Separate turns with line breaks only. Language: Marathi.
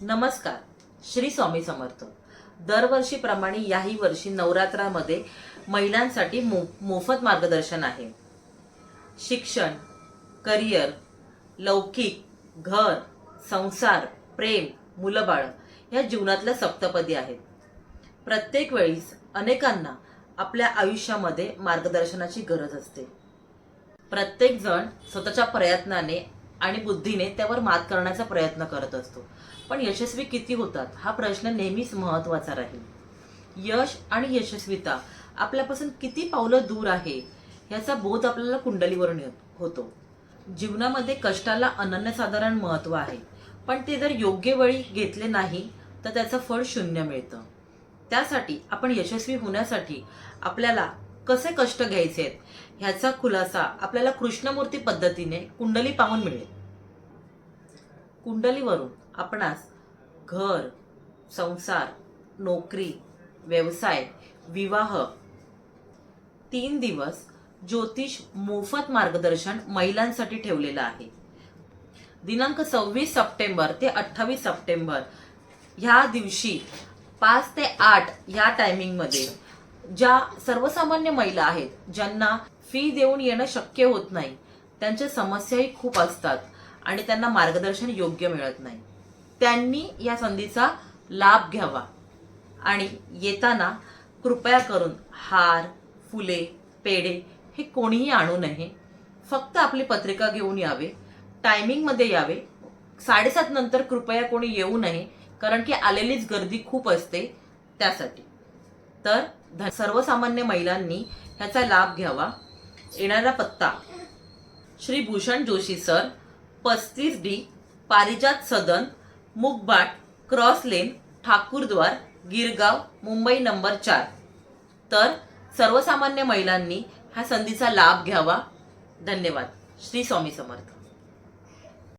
नमस्कार. श्री स्वामी समर्थ. दरवर्षीप्रमाणे याही वर्षी नवरात्रामध्ये महिलांसाठी मोफत मार्गदर्शन आहे. शिक्षण, करिअर, लौकिक, घर, संसार, प्रेम, मुलंबाळ या जीवनातल्या सप्तपदी आहेत. प्रत्येक वेळीस अनेकांना आपल्या आयुष्यामध्ये मार्गदर्शनाची गरज असते. प्रत्येक जण स्वतःच्या प्रयत्नाने आणि बुद्धीने त्यावर मात करण्याचा प्रयत्न करत असतो. पण यशस्वी किती होतात हा प्रश्न नेहमीच महत्त्वाचा राहील. यश आणि यशस्वीता आपल्यापासून किती पावलं दूर आहे याचा बोध आपल्याला कुंडलीवरून होतो. जीवनामध्ये कष्टाला अनन्यसाधारण महत्त्व आहे, पण ते जर योग्य वेळी घेतले नाही तर त्याचं फळ शून्य मिळतं. त्यासाठी आपण यशस्वी होण्यासाठी आपल्याला कसे कष्ट घ्यायचे आहेत ह्याचा खुलासा आपल्याला कृष्णमूर्ती पद्धतीने कुंडली पाहून मिळेल. कुंडलीवरून आपणास घर, संसार, नोकरी, व्यवसाय, विवाह 3 दिवस ज्योतिष मोफत मार्गदर्शन महिलांसाठी ठेवलेलं आहे. दिनांक 26 सप्टेंबर ते 28 सप्टेंबर ह्या दिवशी 5 ते 8 या टायमिंगमध्ये ज्या सर्वसामान्य महिला आहेत, ज्यांना फी देऊन येणं शक्य होत नाही, त्यांच्या समस्याही खूप असतात आणि त्यांना मार्गदर्शन योग्य मिळत नाही, त्यांनी या संधीचा लाभ घ्यावा आणि येताना कृपया करून हार, फुले, पेढे हे कोणीही आणू नये. फक्त आपली पत्रिका घेऊन यावे. टायमिंगमध्ये यावे. 7:30 नंतर कृपया कोणी येऊ नये, कारण की आलेलीच गर्दी खूप असते त्यासाठी. तर सर्वसामान्य महिलांनी ह्याचा लाभ घ्यावा. येणारा पत्ता श्री भूषण जोशी सर, 35D, पारिजात सदन, मुगबाट, क्रॉस लेन, ठाकूरद्वार, गिरगाव, मुंबई नंबर 4. तर सर्वसामान्य महिलांनी ह्या संधीचा लाभ घ्यावा. धन्यवाद. श्री स्वामी समर्थ.